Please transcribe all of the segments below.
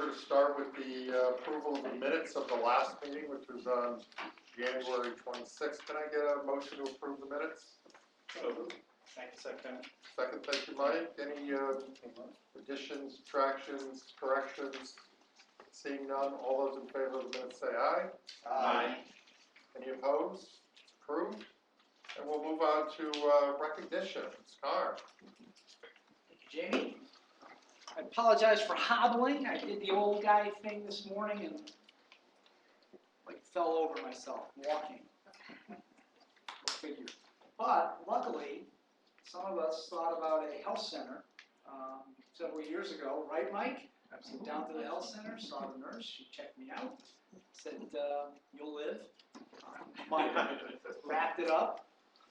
order to start with the approval of the minutes of the last meeting, which was on January 26th. Can I get a motion to approve the minutes? Thank you, Secretary. Second, thank you, Mike. Any additions, subtractions, corrections? Seeing none, all those in favor of the minutes say aye. Aye. Any opposed? Approved. And we'll move on to recognition. Scar. Thank you, Jamie. I apologize for hobbling. I did the old guy thing this morning and fell over myself walking. Go figure. But luckily, some of us thought about a health center several years ago, right, Mike? I went down to the health center, saw the nurse. She checked me out, said, "You'll live." Wrapped it up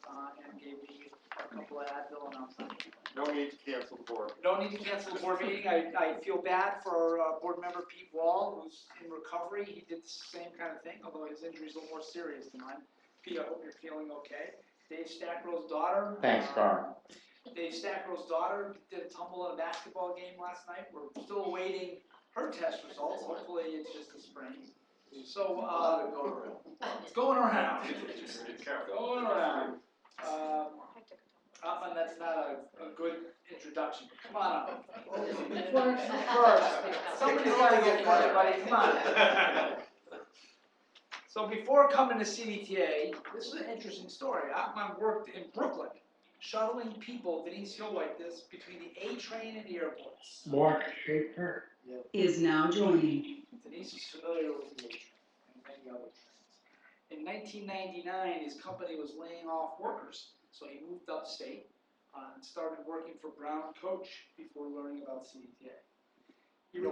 and gave me a couple of Advil, and I was like, No need to cancel the board. no need to cancel the board meeting. I feel bad for board member Pete Wall, who's in recovery. He did the same kind of thing, although his injury is a little more serious than mine. Pete, I hope you're feeling okay. Dave Stackrow's daughter. Thanks, Carl. Dave Stackrow's daughter did a tumble in a basketball game last night. We're still awaiting her test results. Hopefully it's just a sprain. So, it's going around. Going around. And that's not a good introduction. Come on up. First, somebody's got to get first, buddy. Come on. So before coming to CDTA, this is an interesting story. I worked in Brooklyn, shuttling people, Vinicio like this, between the A train and the airports. Mark Schaefer is now joining. Denise is familiar with the A train and many other trains. In 1999, his company was laying off workers, so he moved upstate and started working for Brown Coach before learning about CDTA.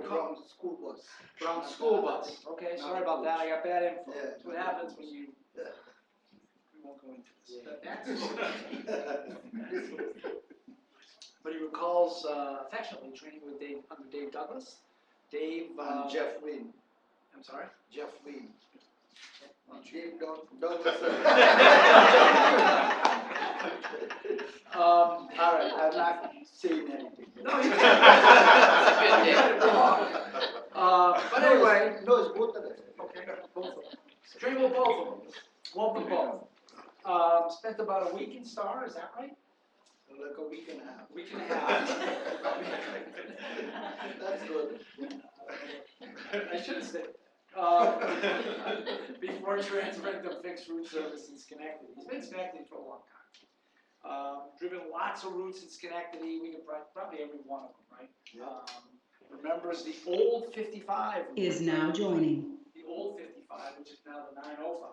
Brown school bus. Brown school bus. Okay, sorry about that. I got bad info. Yeah. That's what happens when you. We won't go into this. But he recalls affectionately training with under Dave Douglas. Dave. And Jeff Wynn. I'm sorry? Jeff Wynn. Dave Douglas. All right. I'm not saying anything. No, you can't. But anyway. No, it's both of them. Okay, both of them. Train with both of them. Love them both. Spent about a week in Star, is that right? Like a week and a half. Week and a half. That's good. I should have said. Before transferring to fixed route service in Schenectady. He's been in Schenectady for a long time. Driven lots of routes in Schenectady. We could probably every one of them, right? Yeah. Remembers the old 55. Is now joining. The old 55, which is now the 905.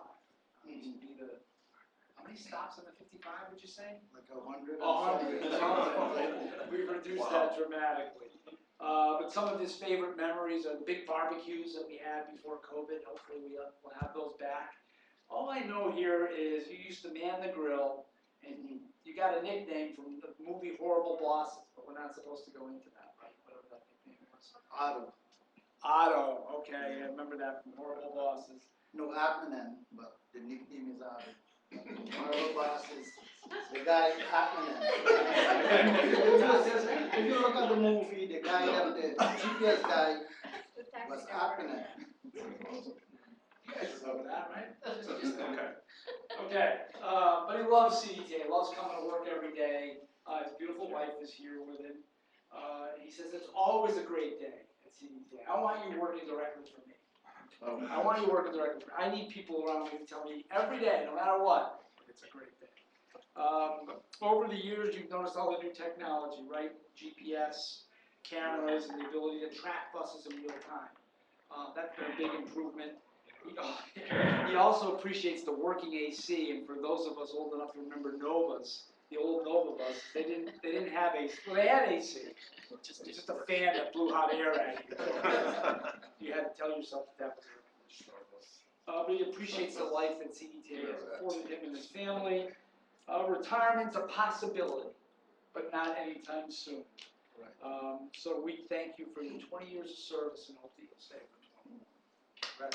Used to be the. How many stops on the 55 would you say? Like 100. 100. We've reduced that dramatically. But some of his favorite memories are the big barbecues that we had before COVID. Hopefully we'll have those back. All I know here is you used to man the grill, and you got a nickname from the movie Horrible Bosses, but we're not supposed to go into that, right? Whatever that nickname was. Otto. Okay, I remember that from Horrible Bosses. No acronym, but the nickname is Otto. Horrible Bosses. The guy acronym. If you look at the movie, the guy up there, the GPS guy was acronym. You guys remember that, right? Okay. But he loves CDTA, loves coming to work every day. His beautiful wife is here with him. He says it's always a great day at CDTA. I want you working directly for me. I want you working directly for me. I need people around me to tell me every day, no matter what, it's a great day. Over the years, you've noticed all the new technology, right? GPS, cameras, and the ability to track buses in real time. That's been a big improvement. He also appreciates the working AC, and for those of us old enough to remember Novas, the old Nova bus, they didn't have AC. Well, they had AC, just a fan that blew hot air at you. You had to tell yourself that was but he appreciates the life that CDTA has afforded him and his family. Retirement's a possibility, but not anytime soon. So we thank you for your 20 years of service and hope that you'll stay for 20 more.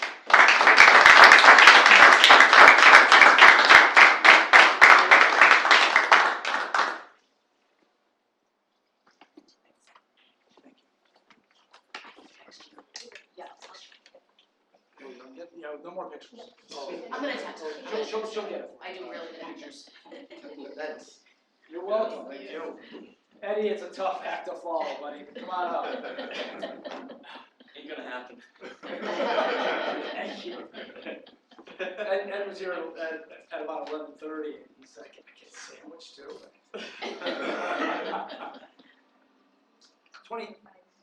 get, no more pictures. I'm gonna text her. She'll get it. I do really good pictures. That's, You're welcome. Thank you. Eddie, it's a tough act to follow, buddy. Come on up. Ain't gonna happen. Thank you. Ed was here at about 11:30, and he said, "Can I get a sandwich too?"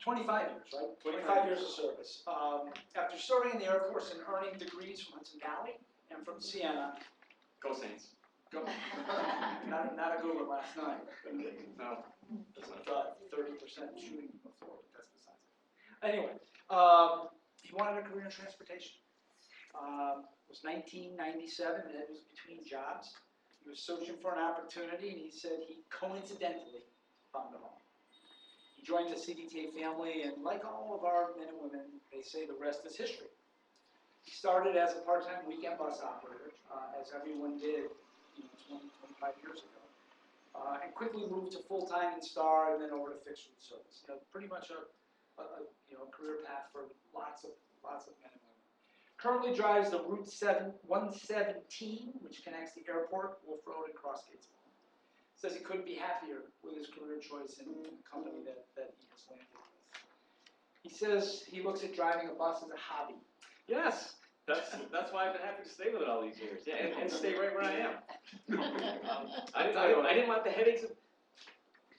25 years, right? 25 years of service. After serving in the Air Force and earning degrees from Hudson Valley and from Siena, Go Saints. not a Google last night. No. 30% shooting before, but that's besides it. Anyway, he wanted a career in transportation. It was 1997, and Ed was between jobs. He was searching for an opportunity, and he said he coincidentally found a home. He joined the CDTA family, and like all of our men and women, they say the rest is history. He started as a part-time weekend bus operator, as everyone did 20, 25 years ago. And quickly moved to full-time in Star and then over to fixed route service. Pretty much a career path for lots of men and women. Currently drives the Route 117, which connects the airport, Wolf Road, and Cross Gatesville. Says he couldn't be happier with his career choice and the company that he has landed with. He says he looks at driving a bus as a hobby. Yes, that's why I've been happy to stay with it all these years. Yeah, and stay right where I am. I didn't want the headaches of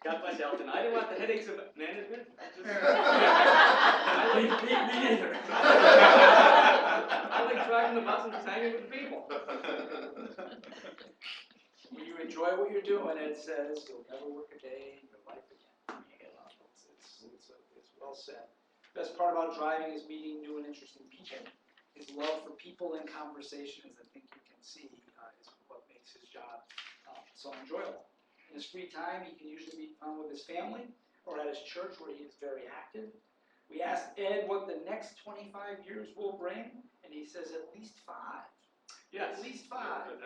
God bless Elton. I didn't want the headaches of management. Me neither. I like driving the bus and just hanging with the people. When you enjoy what you're doing, Ed says you'll never work a day in your life again. It's well said. Best part about driving is meeting new and interesting people. His love for people and conversation, as I think you can see, is what makes his job so enjoyable. In his free time, he can usually be found with his family or at his church where he is very active. We asked Ed what the next 25 years will bring, and he says at least 5. Yes. At least 5.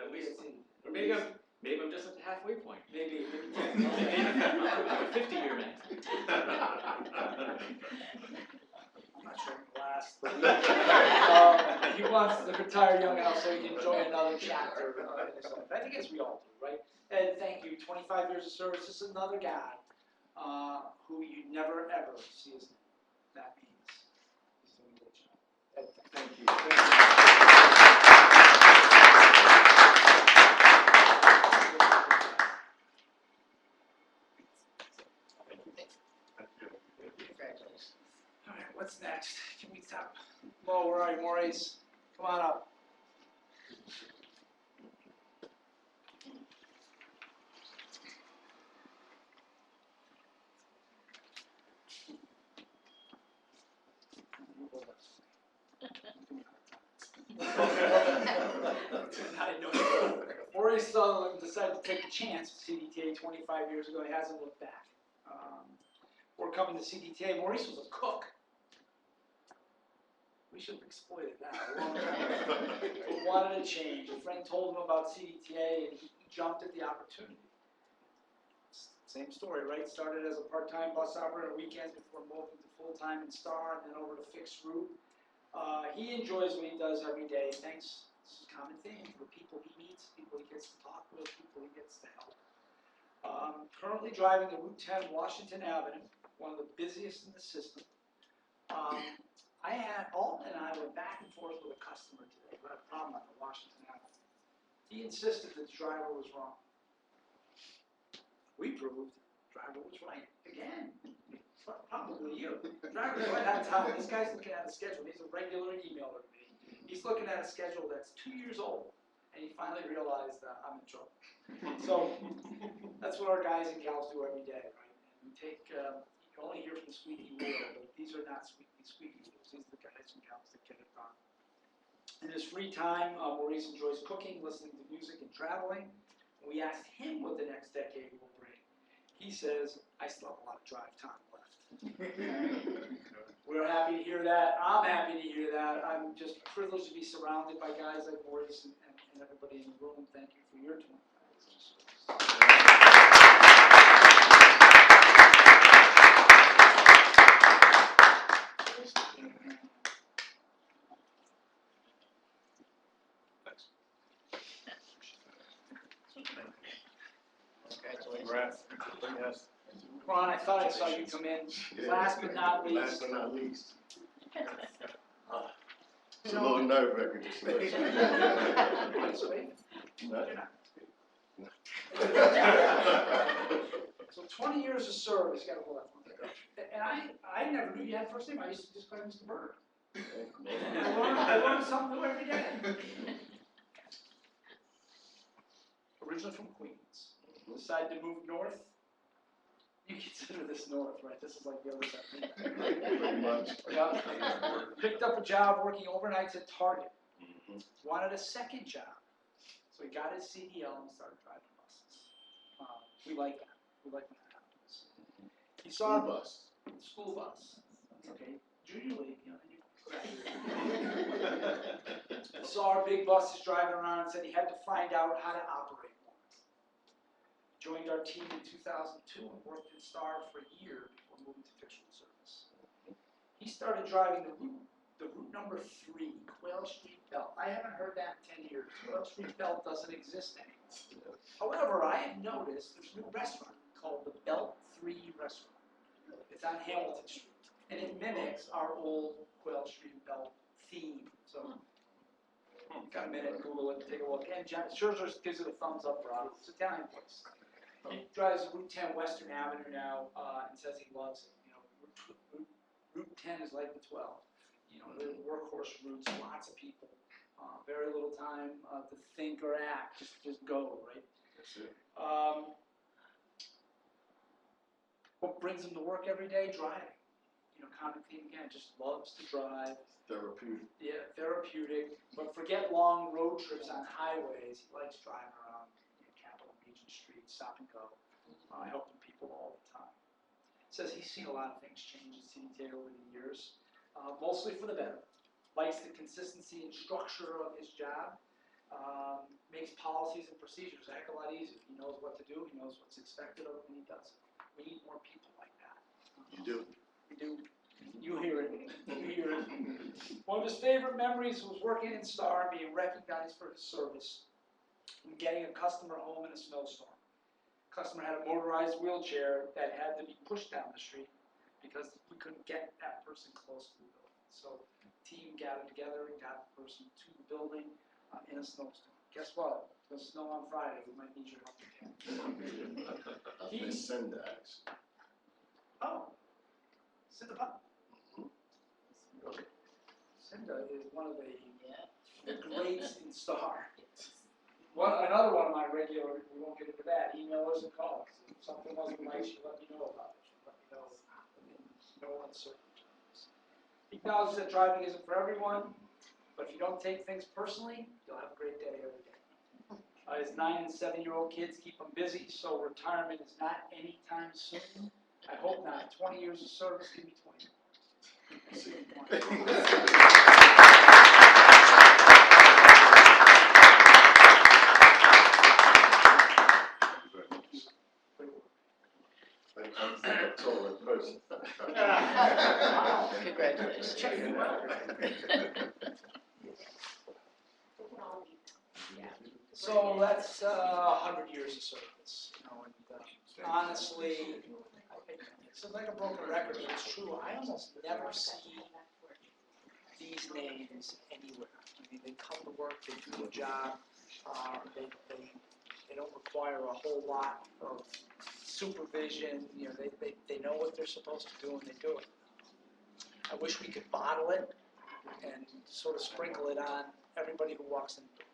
At least. Or maybe I'm just at the halfway point. Maybe 10. Maybe I'm a 50-year man. I'm not sure it will last. He wants to retire young enough so he can enjoy another chapter in his life. I think as we all do, right? Ed, thank you. 25 years of service. This is another guy who you never ever see his name. That means he's doing a good job. Ed, thank you. congratulations. All right, what's next? Can we stop? Mo, where are you, Maurice? Come on up. Maurice Sutherland decided to take a chance at CDTA 25 years ago. He hasn't looked back. Before coming to CDTA, Maurice was a cook. We should have exploited that a long time ago. He wanted a change. A friend told him about CDTA, and he jumped at the opportunity. Same story, right? Started as a part-time bus operator on weekends before moving to full-time in Star, and then over to fixed route. He enjoys what he does every day. Thanks, this is a common theme, for the people he meets, people he gets to talk with, people he gets to help. Currently driving the Route 10 Washington Avenue, one of the busiest in the system. Alton and I went back and forth with a customer today who had a problem on the Washington Avenue. He insisted that the driver was wrong. We proved the driver was right again. Probably you. The driver's right on time. This guy's looking at a schedule. He's a regular emailer to me. He's looking at a schedule that's 2 years old, and he finally realized that I'm in trouble. So that's what our guys and gals do every day, right? And we take. You only hear from the squeaky wheel, but these are not squeaky wheels. These are the guys and gals that get it done. In his free time, Maurice enjoys cooking, listening to music, and traveling. We asked him what the next decade will bring. He says, I still have a lot of drive time left. We're happy to hear that. I'm happy to hear that. I'm just privileged to be surrounded by guys like Maurice and everybody in the room. Thank you for your 25 years of service. Ron, I thought I saw you come in. Last but not least. Last but not least. It's a little nerve-wracking, just to let you know. So 20 years of service, got a left. And I never knew you had a first name. I used to just call you Mr. Bird. I learned something new every day. Originally from Queens. Decided to move north. You consider this north, right? This is like the other side. Pretty much. Yeah. Picked up a job working overnights at Target. Wanted a second job. So he got his CDL and started driving buses. We like that. We like when that happens. He saw school bus. Okay. Junior league, you know. Saw our big buses driving around and said he had to find out how to operate one. Joined our team in 2002 and worked in Star for a year before moving to Fiscal service. He started driving the route number 3, Quail Street Belt. I haven't heard that in 10 years. Quail Street Belt doesn't exist anymore. However, I have noticed there's a new restaurant called the Belt 3 Restaurant. It's on Hamilton Street, and it mimics our old Quail Street Belt theme. So, got a minute, Google it, take a look. And John Scherzer gives it a thumbs up for us. It's an Italian place. He drives Route 10 Western Avenue now and says he loves it. You know, Route 10 is like the 12. You know, they're workhorse routes, lots of people, very little time to think or act, just go, right? That's it. What brings him to work every day? Driving. You know, common theme again, just loves to drive. Therapeutic. Yeah, therapeutic. But forget long road trips on highways. He likes driving around Capital Region Street, stop and go, helping people all the time. Says he's seen a lot of things change in CDTA over the years, mostly for the better. Likes the consistency and structure of his job. Makes policies and procedures a heck of a lot easier. He knows what to do. He knows what's expected of him, and he does it. We need more people like that. You do. We do. You hear it. You hear it. One of his favorite memories was working in Star, being recognized for his service, and getting a customer home in a snowstorm. Customer had a motorized wheelchair that had to be pushed down the street because we couldn't get that person close to the building. So the team gathered together and got the person to the building in a snowstorm. Guess what? It's going to snow on Friday. We might need your help again. Miss Cinda, actually. Oh, Cinda. Cinda is one of the greats in Star. Another one of my regular, we won't get into that, emailers and calls. If something wasn't nice, you let me know about it. You let me know in no uncertain terms. He acknowledges that driving isn't for everyone, but if you don't take things personally, you'll have a great day every day. His 9 and 7-year-old kids keep him busy, so retirement is not anytime soon. I hope not. 20 years of service, give me 20. Congratulations. Check it out. So that's 100 years of service, you know, and honestly, it's like a broken record, but it's true. I almost never see these names anywhere. I mean, they come to work, they do their job, they don't require a whole lot of supervision. You know, they know what they're supposed to do and they do it. I wish we could bottle it and sort of sprinkle it on everybody who walks in the door.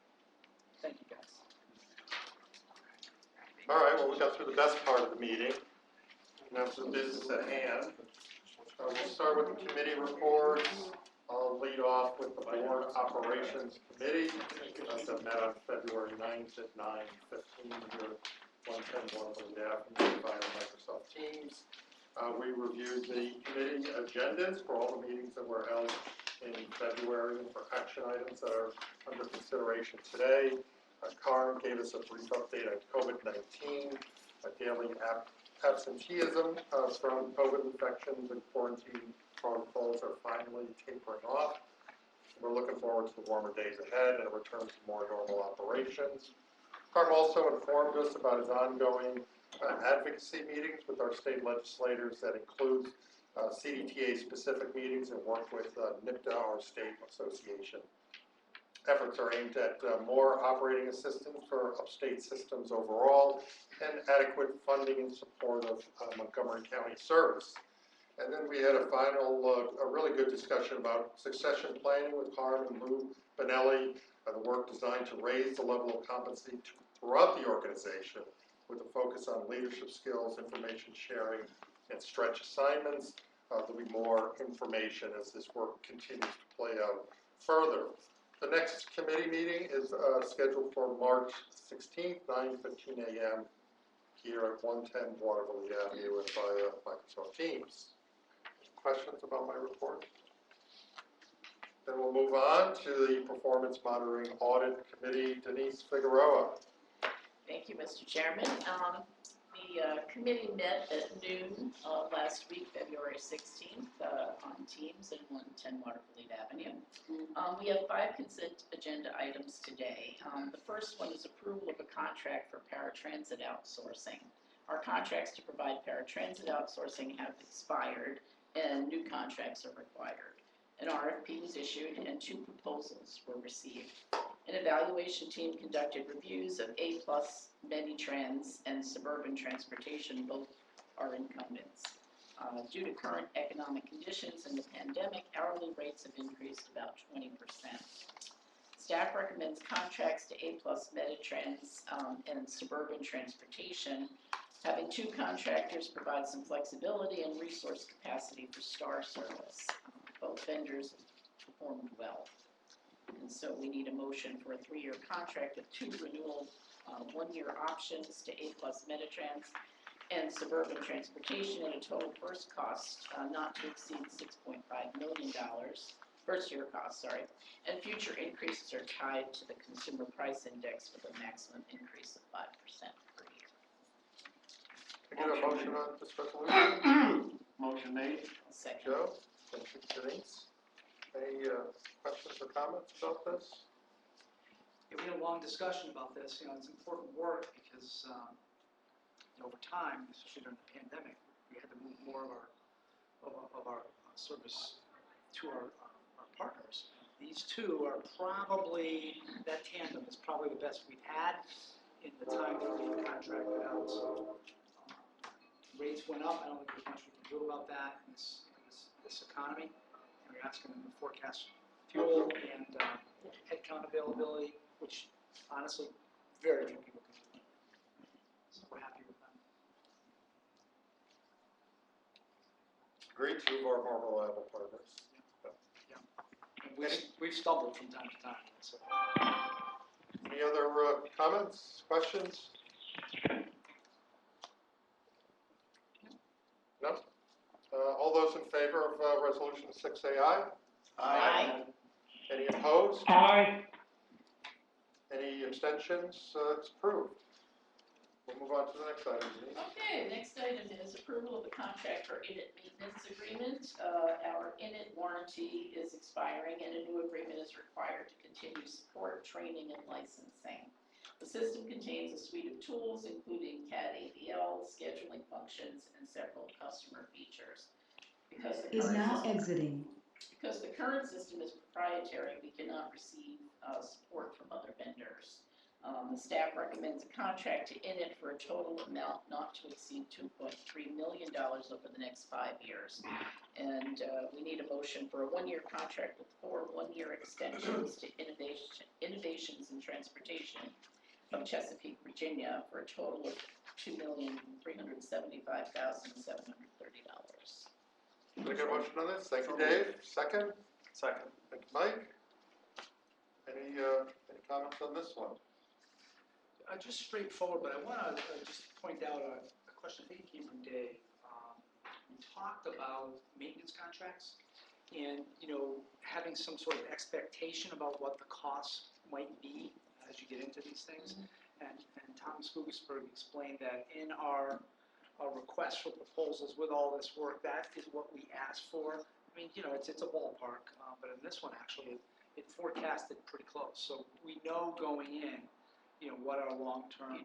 Thank you, guys. All right, well, we got through the best part of the meeting. Now to the business at hand. We'll start with the committee reports. I'll lead off with the Board Operations Committee. That met on February 9th at 9:15 here, 110 Waterloo Avenue via Microsoft Teams. We reviewed the committee agendas for all the meetings that were held in February for action items that are under consideration today. Karen gave us a brief update on COVID-19, daily absenteeism from COVID infections and quarantine protocols are finally tapering off. We're looking forward to the warmer days ahead and a return to more normal operations. Carm also informed us about his ongoing advocacy meetings with our state legislators that include CDTA-specific meetings and work with NIPTA, our state association. Efforts are aimed at more operating assistance for upstate systems overall and adequate funding in support of Montgomery County service. And then we had a final, a really good discussion about succession planning with Harm and Lou Benelli, the work designed to raise the level of competency throughout the organization with a focus on leadership skills, information sharing, and stretch assignments. There'll be more information as this work continues to play out further. The next committee meeting is scheduled for March 16th, 9:15 a.m. here at 110 Waterville Avenue and via Microsoft Teams. Questions about my report? Then we'll move on to the Performance Monitoring Audit Committee. Denise Figueroa. Thank you, Mr. Chairman. The committee met at noon last week, February 16th, on Teams at 110 Waterville Avenue. We have 5 consent agenda items today. The first one is approval of a contract for paratransit outsourcing. Our contracts to provide paratransit outsourcing have expired and new contracts are required. An RFP was issued and 2 proposals were received. An evaluation team conducted reviews of A+, Meditrans, and Suburban Transportation. Both are incumbents. Due to current economic conditions and the pandemic, hourly rates have increased about 20%. Staff recommends contracts to A+, Meditrans, and Suburban Transportation. Having 2 contractors provides some flexibility and resource capacity for STAR service. Both vendors have performed well. And so we need a motion for a 3-year contract with 2 renewal 1-year options to A+ Meditrans and Suburban Transportation at a total first cost not to exceed $6.5 million, first year cost, sorry, and future increases are tied to the Consumer Price Index with a maximum increase of 5% per year. Can I get a motion on this resolution? Motion made. Second. Joe? Thank you, Denise. Any questions or comments about this? Yeah, we had a long discussion about this. You know, it's important work because over time, especially during the pandemic, we had to move more of our service to our partners. These 2 are probably, that tandem is probably the best we've had in the time that we've contracted out. So rates went up. I don't think there's much we can do about that in this economy. And we're asking them to forecast fuel and headcount availability, which honestly very few people can do. So we're happy with that. Agreed, 2 of our more reliable partners. Yeah. And we've stumbled from time to time. So. Any other comments, questions? No? All those in favor of Resolution 6, say aye. Aye. Any opposed? Aye. Any abstentions? It's approved. We'll move on to the next item, Denise. Okay, the next item is approval of the contract for INIT maintenance agreement. Our INIT warranty is expiring and a new agreement is required to continue support, training, and licensing. The system contains a suite of tools, including CAD AVL, scheduling functions, and several customer features. Because the current system is proprietary, we cannot receive support from other vendors. The staff recommends a contract to INIT for a total amount not to exceed $2.3 million over the next 5 years. And we need a motion for a 1-year contract with 4 1-year extensions to Innovations in Transportation of Chesapeake, Virginia, for a total of $2,375,730. Can I get a motion on this? Thank you, Dave. Second? Second. Thank you, Mike. Any comments on this one? Just straightforward, but I want to just point out a question I think came from Dave. We talked about maintenance contracts and, you know, having some sort of expectation about what the costs might be as you get into these things. And Tom Skugisberg explained that in our request for proposals with all this work, that is what we asked for. I mean, you know, it's a ballpark, but in this one actually, it forecasted pretty close. So we know going in, you know, what our long-term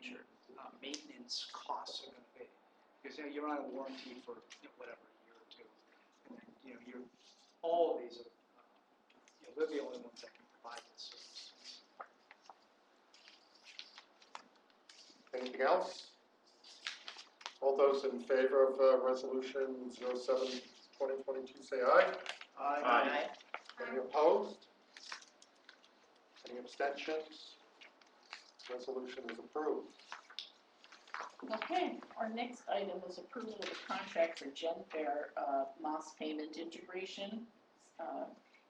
maintenance costs are gonna be. Because, you know, you're on a warranty for, you know, whatever, a year or two. And then, you know, all of these are, you know, we're the only ones that can provide this service. Anything else? All those in favor of resolution 07-2022, say aye. Aye. Any opposed? Any abstentions? Resolution is approved. Okay, our next item is approval of a contract for GenFair MOS payment integration.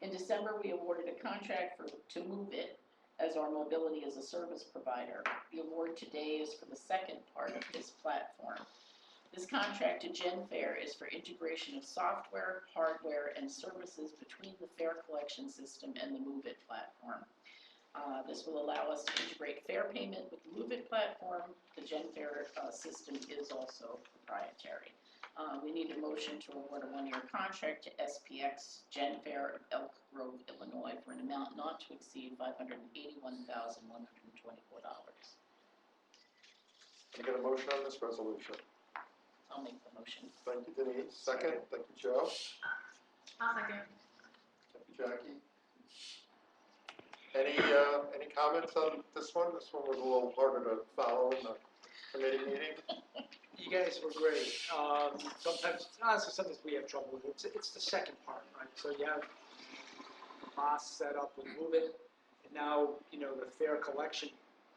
In December, we awarded a contract to move it as our mobility as a service provider. The award today is for the second part of this platform. This contract to GenFair is for integration of software, hardware, and services between the fare collection system and the Move It platform. This will allow us to integrate fare payment with the Move It platform. The GenFair system is also proprietary. We need a motion to award a one-year contract to SPX GenFair of Elk Grove, Illinois, for an amount not to exceed $581,124. Can I get a motion on this resolution? I'll make the motion. Thank you, Denise. Second. Thank you, Joe. I'll second. Thank you, Jackie. Any comments on this one? This one was a little harder to follow in the committee meeting. You guys were great. Sometimes we have trouble with it. It's the second part, right? So you have MOS set up with Move It, and now, you know, the fare collection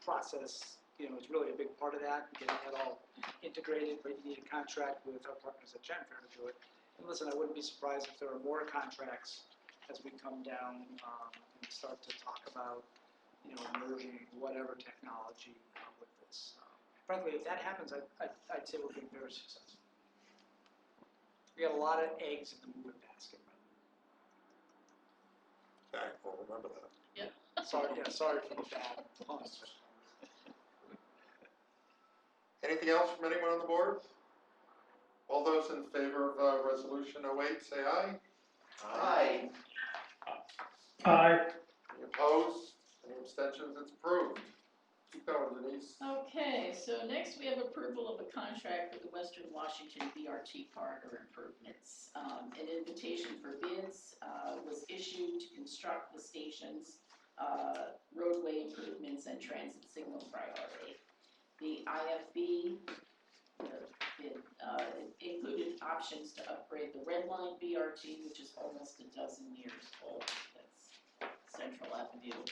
process, you know, is really a big part of that, getting that all integrated, but you need a contract with our partners at GenFair to do it. And listen, I wouldn't be surprised if there are more contracts as we come down and start to talk about, you know, merging whatever technology with this. Frankly, if that happens, I'd say we're being very successful. We got a lot of eggs in the Move It basket right Okay, we'll remember that. Yeah. Sorry for the bad puns. Anything else from anyone on the board? All those in favor of resolution 08, say aye. Aye. Aye. Any opposed? Any abstentions? It's approved. Keep going, Denise. Okay, so next we have approval of a contract for the Western Washington BRT corridor improvements. An invitation for bids was issued to construct the station's roadway improvements and transit signal priority. The IFB included options to upgrade the Red Line BRT, which is almost a dozen years old. That's Central Avenue.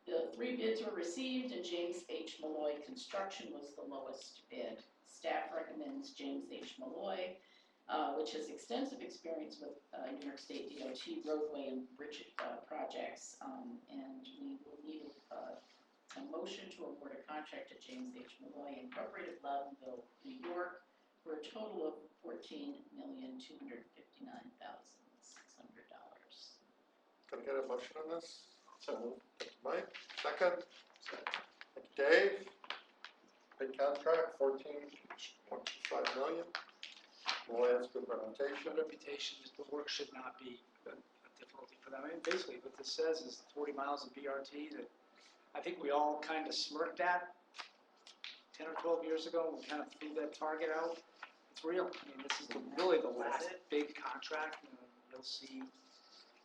The 3 bids were received, and James H. Malloy Construction was the lowest bid. Staff recommends James H. Malloy, which has extensive experience with New York State DOT roadway and bridge projects, and we will need a motion to award a contract to James H. Malloy Incorporated, Loudonville, New York, for a total of $14,259,600. Can I get a motion on this? So moved. Thank you, Mike. Second. Thank you, Dave. Big contract, $14.5 million. Boy, that's good reputation. Reputation is the work should not be a difficulty for them. I mean, basically what this says is 40 miles of BRT that I think we all kind of smirked at 10 or 12 years ago. We kind of threw that target out. It's real. I mean, this is really the last big contract.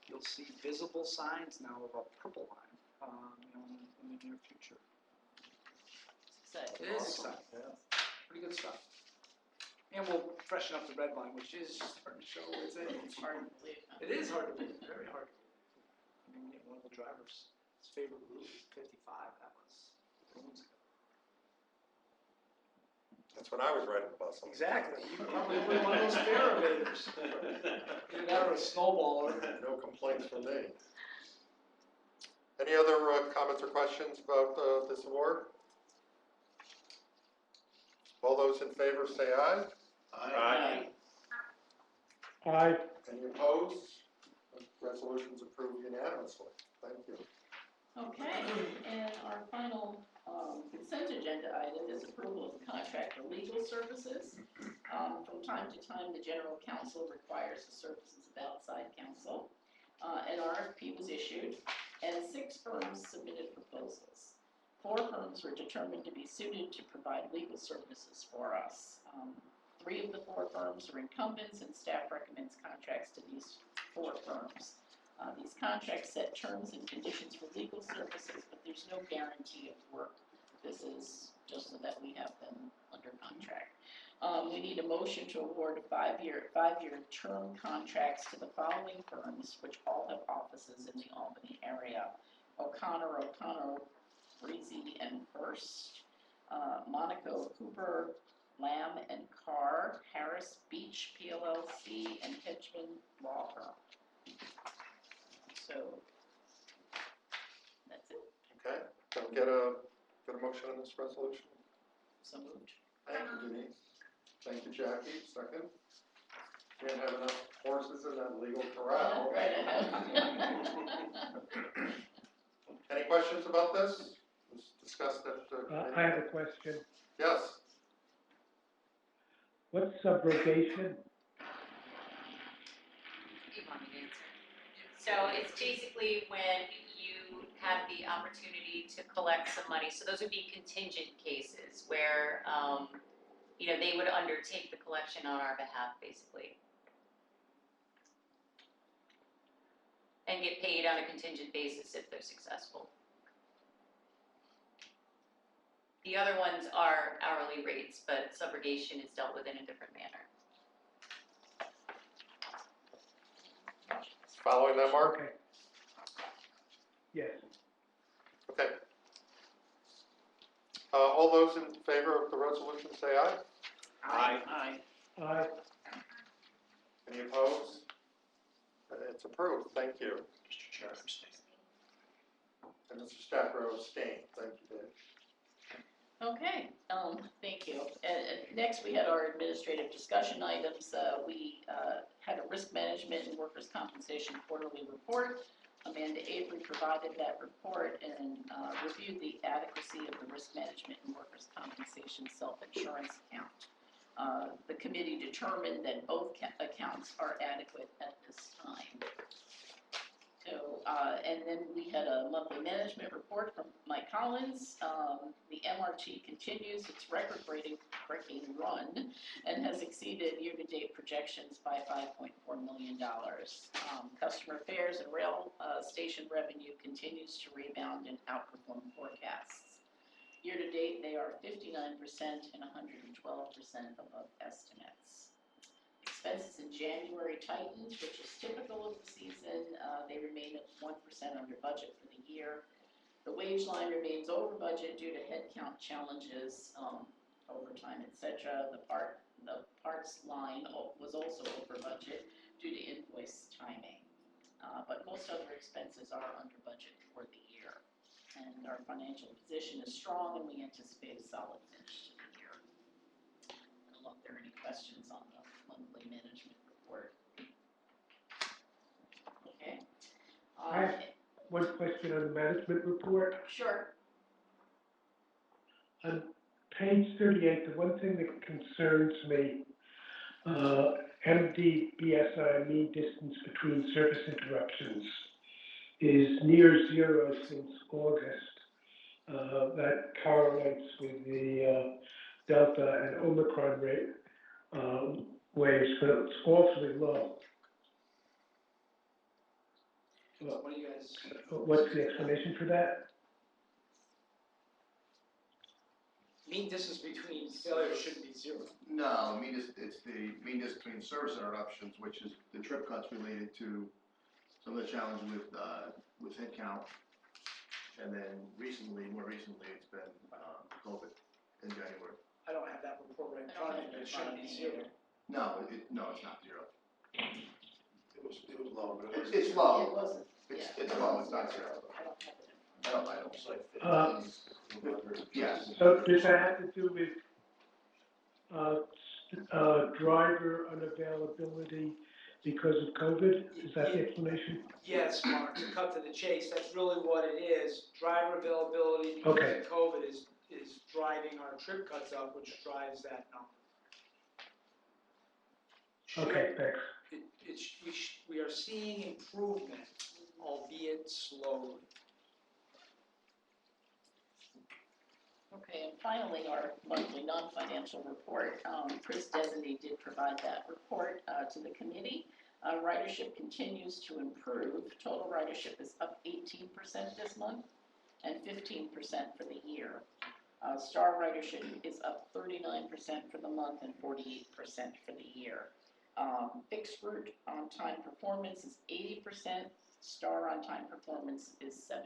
You'll see visible signs now of a purple line, in the near future. Exciting. It is exciting. Yeah. Pretty good stuff. And we'll freshen up the red line, which is starting to show its age. It's hard to believe. It is hard to believe, very hard to believe. I mean, one of the drivers, his favorite route was 55, that was moons ago. That's when I was riding the bus. Exactly, you probably were one of those fare evaders. Either that or a snowballer. No complaints from me. Any other comments or questions about this award? All those in favor say aye. Aye. Aye. Any opposed? Resolution's approved unanimously. Thank you. Okay, and our final consent agenda item is approval of the contract for legal services. From time to time, the general counsel requires the services of outside counsel. An RFP was issued, and 6 firms submitted proposals. 4 firms were determined to be suited to provide legal services for us. 3 of the 4 firms are incumbents, and staff recommends contracts to these 4 firms. These contracts set terms and conditions for legal services, but there's no guarantee of work. This is just so that we have them under contract. We need a motion to award 5-year term contracts to the following firms, which all have offices in the Albany area: O'Connor, Breezy, and First, Monaco, Cooper, Lamb and Carr, Harris Beach PLLC, and Hedgeman Law Firm. So that's it. Okay, can we get a motion on this resolution? So moved. Thank you, Denise. Thank you, Jackie. Second. Can't have enough horses in that legal corral. Right ahead. Any questions about this? It was discussed at the I committee. have a question. Yes. What's subrogation? You want me to answer? So it's basically when you have the opportunity to collect some money. So those would be contingent cases where, they would undertake the collection on our behalf, basically. And get paid on a contingent basis if they're successful. The other ones are hourly rates, but subrogation is dealt with in a different manner. Following that, Mark? Okay. Yes. Okay. All those in favor of the resolution say aye. Aye. Aye. Any opposed? It's approved. Thank you. Mr. Chair, abstain. And Mr. Stafford abstained. Thank you, Dave. Okay, thank you. Next, we had our administrative discussion items. We had a risk management and workers' compensation quarterly report. Amanda Avery provided that report and reviewed the adequacy of the risk management and workers' compensation self-insurance account. The committee determined that both accounts are adequate at this time. So, and then we had a monthly management report from Mike Collins. The MRT continues its record-breaking run and has exceeded year-to-date projections by $5.4 million. Customer fares and rail station revenue continues to rebound and outperform forecasts. Year-to-date, they are 59% and 112% above estimates. Expenses in January tightened, which is typical of the season. They remain at 1% under budget for the year. The wage line remains over budget due to headcount challenges, overtime, etc. The parts line was also over budget due to invoice timing. But most other expenses are under budget for the year. And our financial position is strong, and we anticipate a solid finish to the year. I don't know if there are any questions on the monthly management report. Okay. I have one question on the management report. Sure. On page 38, the one thing that concerns me, MD/BSI, mean distance between service interruptions, is near zero since August. That correlates with the Delta and Omicron rate waves, but it's awfully low. What do you guys? What's the explanation for that? Mean distance between failures shouldn't be zero. No, it's the mean distance between service interruptions, which is the trip cuts related to some of the challenge with headcount. And then more recently, it's been COVID in January. I don't have that report right in front of me, but it shouldn't be zero. No, it's not zero. It was low, but It's It low. wasn't. It's low, it's not zero. I don't have it. I don't. it's like Yes. So does that have to do with driver unavailability because of COVID? Is that the explanation? Yes, Mark, to cut to the chase, that's really what it is. Driver availability because Okay. of COVID is driving our trip cuts up, which drives that number. Okay, thanks. We are seeing improvement, albeit slowly. Okay, and finally, our monthly non-financial report. Chris Designee did provide that report to the committee. Ridership continues to improve. Total ridership is up 18% this month and 15% for the year. Star ridership is up 39% for the month and 48% for the year. Fixed route on-time performance is 80%. Star on-time performance is 71%.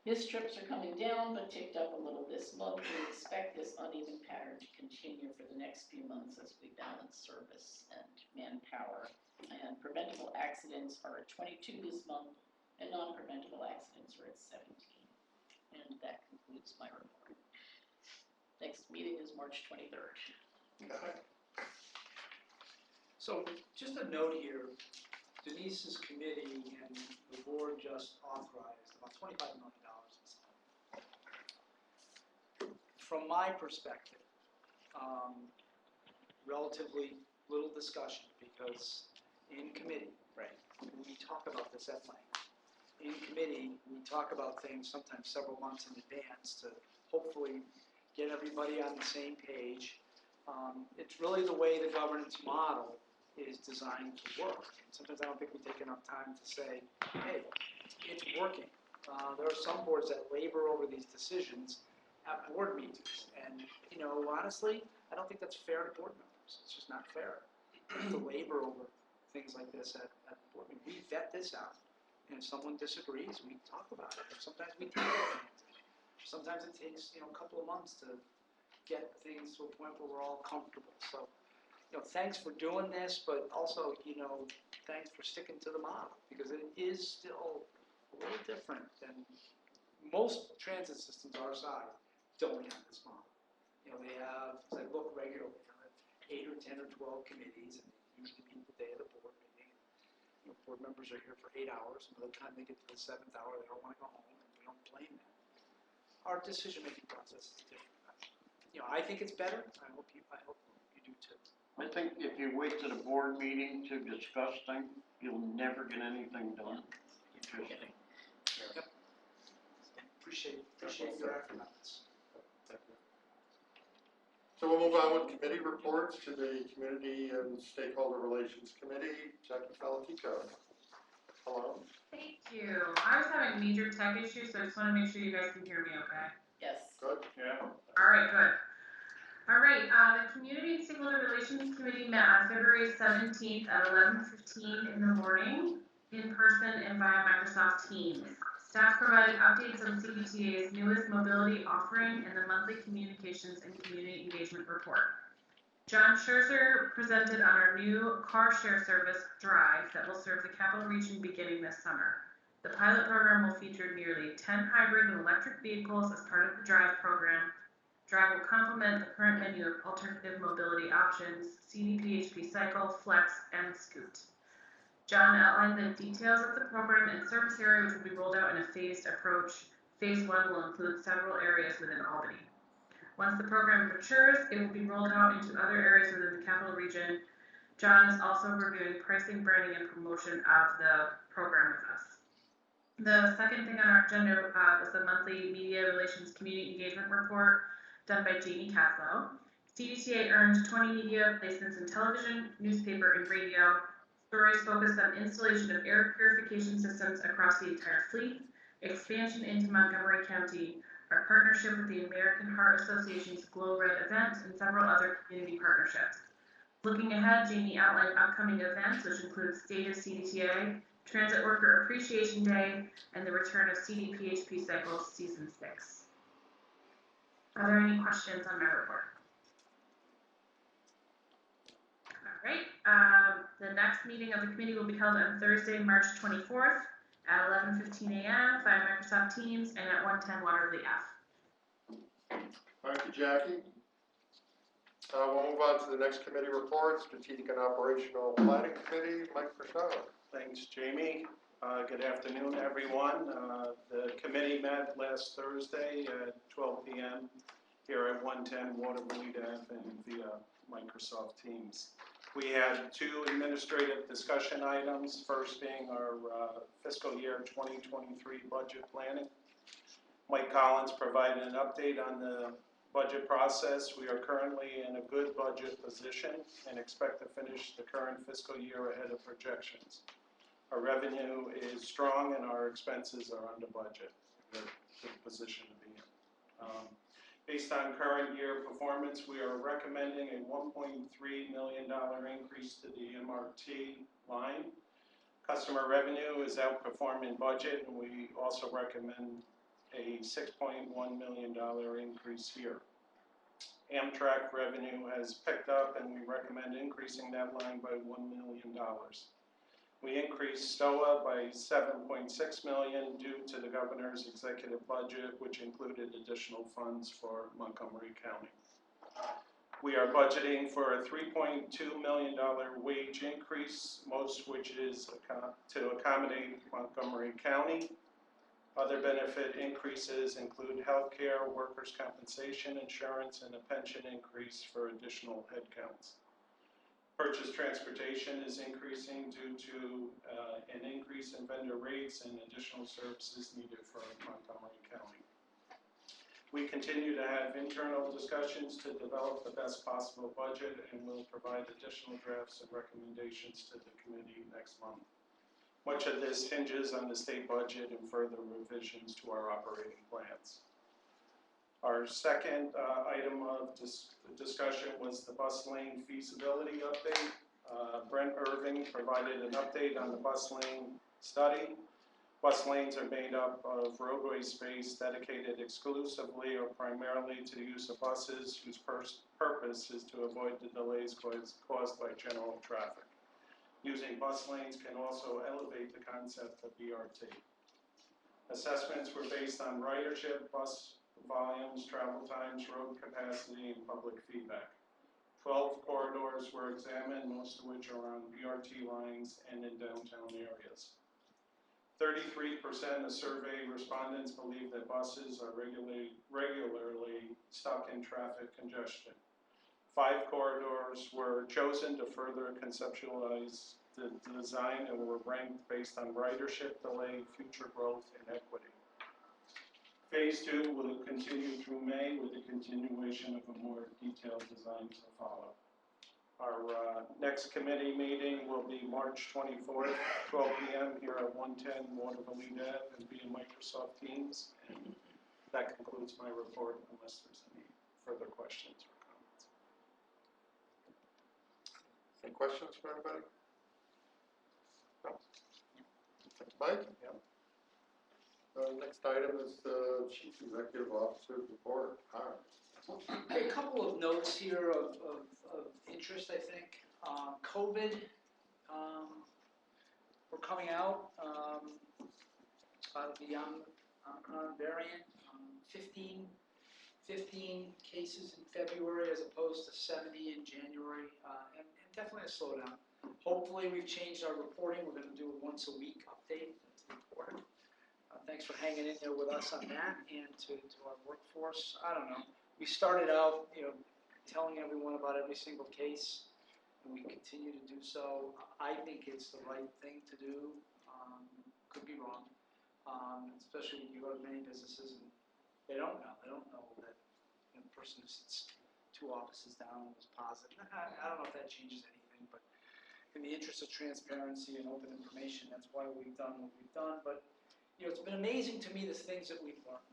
His trips are coming down, but ticked up a little this month. We expect this uneven pattern to continue for the next few months as we balance service and manpower. And preventable accidents are at 22 this month, and non-preventable accidents are at 17. And that concludes my report. Next meeting is March 23rd. Okay. So just a note here, Denise's committee and the board just authorized about $25 million this month. From my perspective, relatively little discussion because in committee, we talk about this at length. In committee, we talk about things sometimes several months in advance to hopefully get everybody on the same page. It's really the way the governance model is designed to work. And sometimes I don't think we take enough time to say, hey, it's working. There are some boards that labor over these decisions at board meetings. And, you know, honestly, I don't think that's fair to board members. It's just not fair to labor over things like this at the board meeting. We vet this out. And if someone disagrees, we talk about it. Or sometimes we take it. Sometimes it takes, you know, a couple of months to get things to a point where we're all comfortable. So, you know, thanks for doing this, but also, you know, thanks for sticking to the model because it is still a little different than most transit systems our size don't have this model. You know, they have, as I look regularly, 8 or 10 or 12 committees, and they usually meet the day of the board meeting. You know, board members are here for 8 hours, and by the time they get to the 7th hour, they don't want to go home, and we don't blame them. Our decision-making process is different. You know, I think it's better. I hope you do too. I think if you wait to the board meeting to discuss things, you'll never get anything done. Yep. Appreciate your effort on this. So we'll move on with committee reports to the Community and Stakeholder Relations Committee. Jackie Falatico. Hello. Thank you. I was having major tech issues, so I just want to make sure you guys can hear me okay. Yes. Good. Yeah. All right, good. All right, the Community and Stakeholder Relations Committee met on February 17th at 11:15 in the morning, in person and via Microsoft Teams. Staff provided updates on CDTA's newest mobility offering and the monthly communications and community engagement report. John Scherzer presented on our new car share service, Drive, that will serve the Capital Region beginning this summer. The pilot program will feature nearly 10 hybrid and electric vehicles as part of the Drive program. Drive will complement the current menu of alternative mobility options, CDPHP Cycle, Flex, and Scoot. John outlined the details of the program and service area, which will be rolled out in a phased approach. Phase 1 will include several areas within Albany. Once the program matures, it will be rolled out into other areas within the Capital Region. John is also reviewing pricing, branding, and promotion of the program with us. The second thing on our agenda was the monthly Media Relations Community Engagement Report done by Jamie Caslow. CDTA earned 20 media placements in television, newspaper, and radio. Stories focused on installation of air purification systems across the entire fleet, expansion into Montgomery County, our partnership with the American Heart Association's Glow Red event, and several other community partnerships. Looking ahead, Jamie outlined upcoming events, which include State of CDTA, Transit Worker Appreciation Day, and the return of CDPHP Cycles Season 6. Are there any questions on my report? All right, the next meeting of the committee will be held on Thursday, March 24th at 11:15 a.m. via Microsoft Teams and at 110 Waterley F. Thank you, Jackie. We'll move on to the next committee report, Strategic and Operational Planning Committee. Mike Frashado. Thanks, Jamie. Good afternoon, everyone. The committee met last Thursday at 12 p.m. here at 110 Waterloo Ave and via Microsoft Teams. We had 2 administrative discussion items, first being our fiscal year 2023 budget planning. Mike Collins provided an update on the budget process. We are currently in a good budget position and expect to finish the current fiscal year ahead of projections. Our revenue is strong and our expenses are under budget. We're in a good position to be in. Based on current year performance, we are recommending a $1.3 million increase to the MRT line. Customer revenue is outperforming budget, and we also recommend a $6.1 million increase here. Amtrak revenue has picked up, and we recommend increasing that line by $1 million. We increased STOA by $7.6 million due to the governor's executive budget, which included additional funds for Montgomery County. We are budgeting for a $3.2 million wage increase, most which is to accommodate Montgomery County. Other benefit increases include health care, workers' compensation, insurance, and a pension increase for additional headcounts. Purchase transportation is increasing due to an increase in vendor rates and additional services needed for Montgomery County. We continue to have internal discussions to develop the best possible budget, and will provide additional drafts and recommendations to the committee next month. Much of this hinges on the state budget and further revisions to our operating plans. Our second item of discussion was the bus lane feasibility update. Brent Irving provided an update on the bus lane study. Bus lanes are made up of roadway space dedicated exclusively or primarily to use of buses whose purpose is to avoid the delays caused by general traffic. Using bus lanes can also elevate the concept of BRT. Assessments were based on ridership, bus volumes, travel times, road capacity, and public feedback. 12 corridors were examined, most of which are on BRT lines and in downtown areas. 33% of survey respondents believe that buses are regularly stuck in traffic congestion. 5 corridors were chosen to further conceptualize the design and were ranked based on ridership, delay, future growth, and equity. Phase 2 will continue through May with a continuation of a more detailed design to follow. Our next committee meeting will be March 24th, 12 p.m. here at 110 Waterville Ave and via Microsoft Teams. And that concludes my report, unless there's any further questions or comments. Any questions for anybody? No? Thanks, Mike. Yep. Next item is the Chief Executive Officer's report. A couple of notes here of interest, I think. COVID, we're coming out of the Omicron variant. 15 cases in February as opposed to 70 in January, and definitely a slowdown. Hopefully we've changed our reporting. We're going to do a once a week update to the report. Thanks for hanging in there with us on that, and to our workforce. I don't know. We started out, telling everyone about every single case, and we continue to do so. I think it's the right thing to do. Could be wrong, especially when you go to many businesses and they don't know. They don't know that the person who sits 2 offices down was positive. I don't know if that changes anything, but in the interest of transparency and open information, that's why we've done what we've done. But it's been amazing to me the things that we've learned.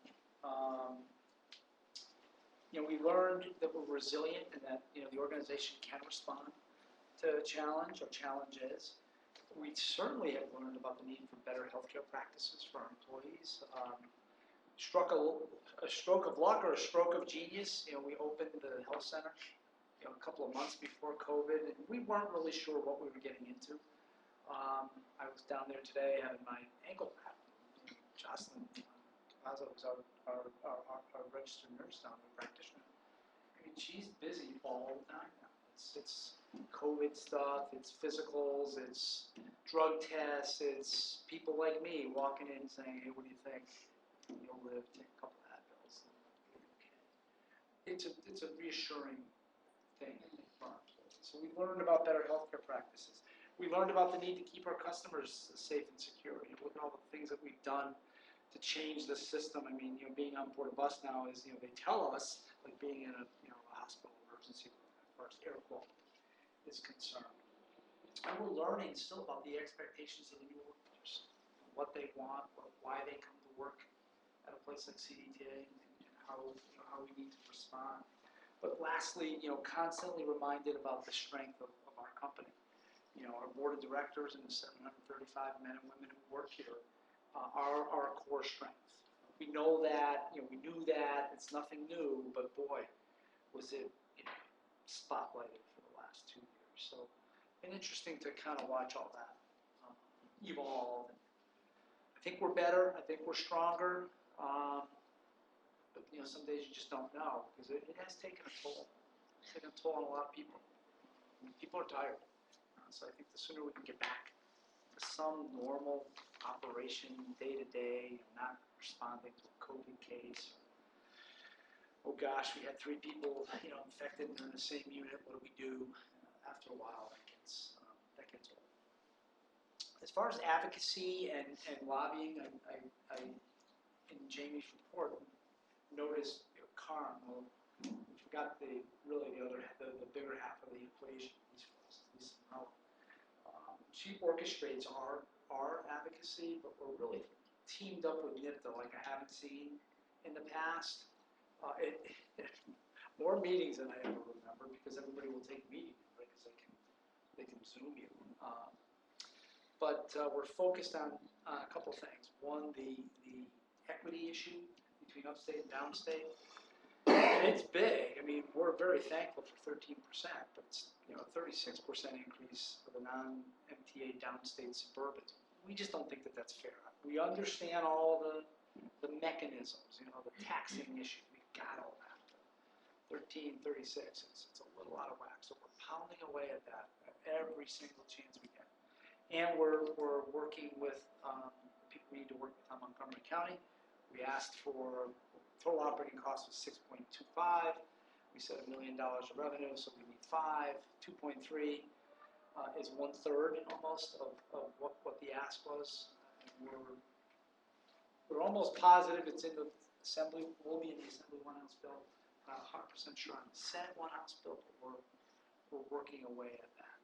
We learned that we're resilient and that the organization can respond to a challenge or challenges. We certainly have learned about the need for better healthcare practices for our employees. Struck a stroke of luck or a stroke of genius. We opened the health center a couple of months before COVID, and we weren't really sure what we were getting into. I was down there today having my ankle wrapped. Jocelyn Pazzo was our registered nurse down there, practitioner. I mean, she's busy all the time now. It's COVID stuff, it's physicals, it's drug tests, it's people like me walking in saying, hey, what do you think? You'll live, take a couple of Advils. Okay. It's a reassuring thing for our employees. So we learned about better healthcare practices. We learned about the need to keep our customers safe and secure. Look at all the things that we've done to change the system. I mean, being on board a bus now is, they tell us, like being in a hospital emergency as far as air quality is concerned. And we're learning still about the expectations of the new workforce, what they want, why they come to work at a place like CDTA, and how we need to respond. But lastly, constantly reminded about the strength of our company. Our board of directors and the 735 men and women who work here are our core strength. We know that, we knew that, it's nothing new, but boy, was it spotlighted for the last 2 years. So it's been interesting to kind of watch all that evolve. I think we're better, I think we're stronger, but some days you just don't know, because it has taken a toll. It's taken a toll on a lot of people. People are tired. So I think the sooner we can get back to some normal operation day to day, not responding to a COVID case. Oh gosh, we had 3 people, infected in the same unit. What do we do? After a while, that gets old. As far as advocacy and lobbying, I in Jamie's report noticed Carm. Well, we forgot the bigger half of the equation. At least now. She orchestrates our advocacy, but we're really teamed up with NIPTA like I haven't seen in the past. More meetings than I ever remember, because everybody will take meetings, right? Because they can Zoom you. But we're focused on a couple things. One, the equity issue between upstate and downstate. And it's big. I mean, we're very thankful for 13%, but it's a 36% increase for the non-MTA downstate suburbans. We just don't think that that's fair. We understand all the mechanisms, the taxing issue. We got all that. 13, 36, it's a little out of whack. So we're pounding away at that every single chance we get. And we're working with people we need to work with on Montgomery County. We asked for total operating cost was 6.25. We said $1 million of revenue, so we need 5. 2.3 is 1/3 almost of what the ask was. And we're almost positive it's in the assembly. Will be in the assembly one House bill. Not 100% sure on the Senate one House bill, but we're working away at that.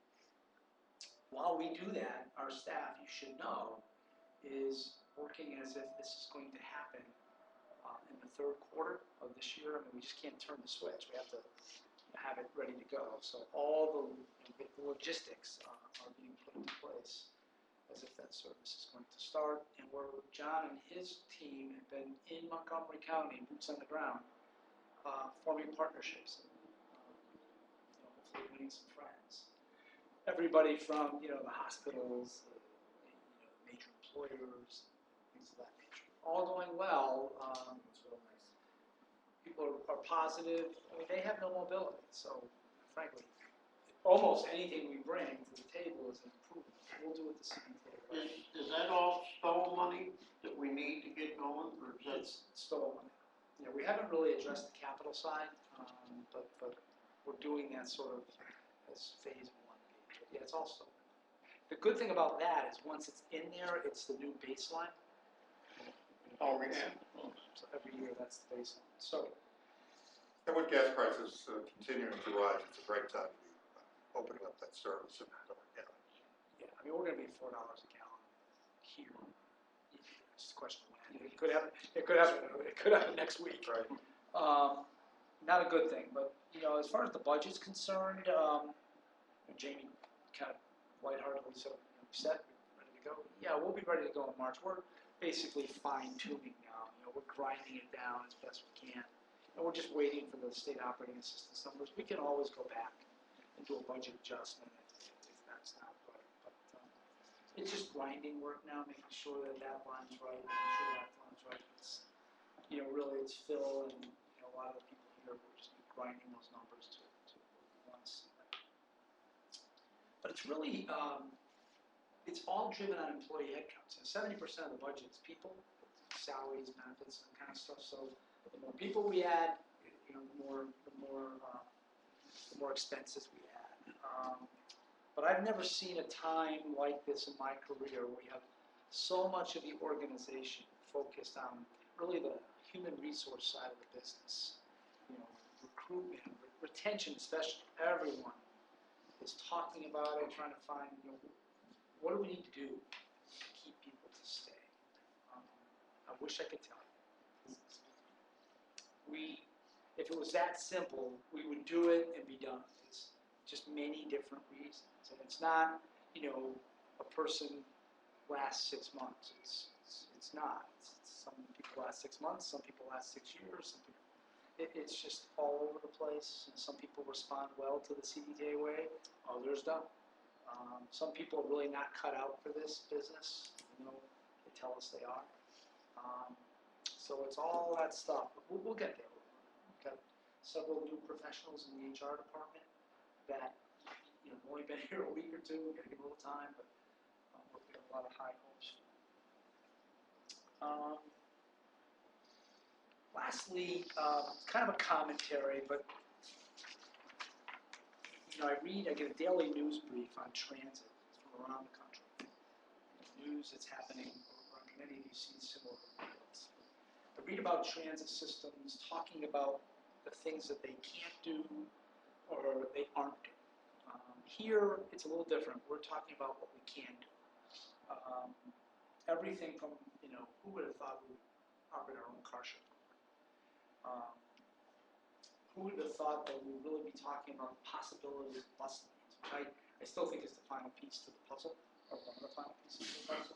While we do that, our staff, you should know, is working as if this is going to happen in the 3rd quarter of this year. I mean, we just can't turn the switch. We have to have it ready to go. So all the logistics are being put into place as if that service is going to start. And where John and his team have been in Montgomery County, boots on the ground, forming partnerships, and hopefully winning some friends. Everybody from the hospitals, major employers, things of that nature, all going well. It's real nice. People are positive. I mean, they have no mobility, so frankly, almost anything we bring to the table is an improvement. We'll do it the CDTA. Is that all Stoll money that we need to get going, or is that? It's Stoll money. We haven't really addressed the capital side, but we're doing that sort of as phase 1. But yeah, it's all Stoll. The good thing about that is once it's in there, it's the new baseline. Oh, yeah. So every year, that's the baseline. So. And with gas prices continuing to rise, it's a great time to be opening up that service in Montgomery County. Yeah, I mean, we're going to be $4 a gallon here. It's just a question of when. It could happen next week. Right. Not a good thing, but as far as the budget's concerned, Jamie kind of lightheartedly said, set, ready to go. Yeah, we'll be ready to go in March. We're basically fine-tuning now. We're grinding it down as best we can, and we're just waiting for the state operating assistance numbers. We can always go back and do a budget adjustment if that's not right. But it's just grinding work now, making sure that line's right, making sure that line's right. It's really it's Phil and a lot of the people here will just be grinding those numbers to once. But it's really it's all driven on employee headcount. So 70% of the budget is people, salaries, benefits, and kind of stuff. So the more people we add, the more expenses we add. But I've never seen a time like this in my career where we have so much of the organization focused on really the human resource side of the business. You know, recruitment, retention, especially, everyone is talking about it, trying to find, you know, what do we need to do to keep people to stay? I wish I could tell you. If it was that simple, we would do it and be done. It's just many different reasons. And it's not, you know, a person lasts 6 months. It's not. Some people last 6 months, some people last 6 years, some people, it's just all over the place. And some people respond well to the CDJ way, others don't. Some people are really not cut out for this business, you know, they tell us they are. So it's all that stuff, but we'll get there. We've got several new professionals in the HR department that, you know, have only been here a week or two, we're gonna give a little time, but we've got a lot of high hopes. Lastly, kind of a commentary, but you know, I get a daily news brief on transit from around the country. News that's happening around many of you see similar reports. I read about transit systems talking about the things that they can't do or they aren't doing. Here, it's a little different. We're talking about what we can do. Everything from, you know, who would have thought we would operate our own car show? Who would have thought that we would really be talking about the possibilities of bus lanes, which I still think is the final piece to the puzzle, or one of the final pieces of the puzzle.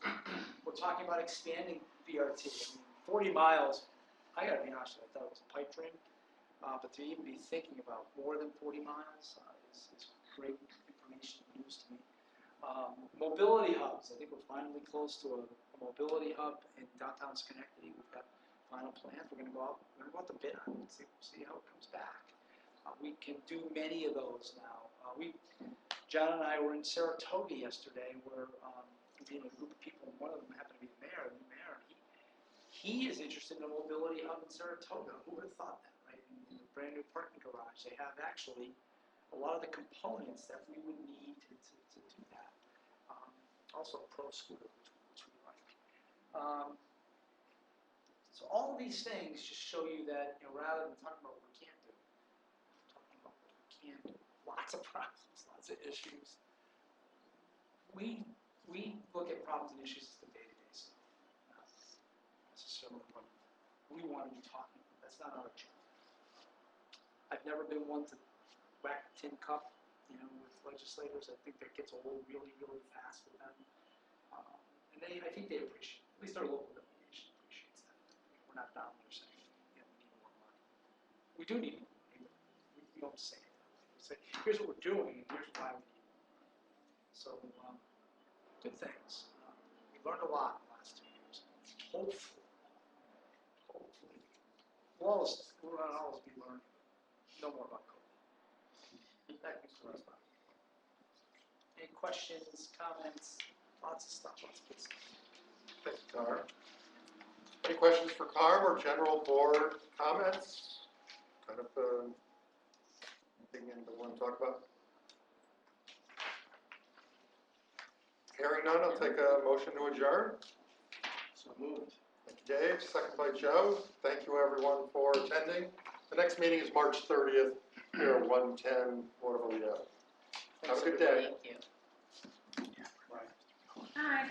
We're talking about expanding BRT. I mean, 40 miles, I gotta be honest with you, I thought it was a pipe dream, but to even be thinking about more than 40 miles is great information and news to me. Mobility hubs, I think we're finally close to a mobility hub in downtown Schenectady. We've got final plans. We're going to go out to bid on it and see how it comes back. We can do many of those now. John and I were in Saratoga yesterday, where being a group of people, and one of them happened to be the mayor. He is interested in a mobility hub in Saratoga. Who would have thought that, right? In the brand new parking garage, they have actually a lot of the components that we would need to do that. Also a pro scooter, which we like. So all of these things just show you that, you know, rather than talking about what we can't do, we're talking about what we can do. Lots of problems, lots of issues. We look at problems and issues as the day-to-day stuff, not necessarily what we want to be talking about. That's not our job. I've never been one to whack the tin cup, you know, with legislators. I think that gets old really, really fast with them. And I think they appreciate it. At least our local delegation appreciates that. We're not down there saying, you know, we need more money. We do need more money, but we don't say it that way. We say, here's what we're doing, and here's why we need more money. So, good things. We learned a lot in the last 2 years. Hopefully, we'll always be learning. No more about COVID. That concludes my. Any questions, comments? Lots of stuff, lots of good stuff. Thank you, Carm. Any questions for Carm or general board comments? Kind of anything you want to talk about? Hearing none, I'll take a motion to adjourn. So moved. Thank you, Dave. Second by Joe. Thank you, everyone, for attending. The next meeting is March 30th here at 110 Waterville. Have a good day. Thank you. Right. Hi.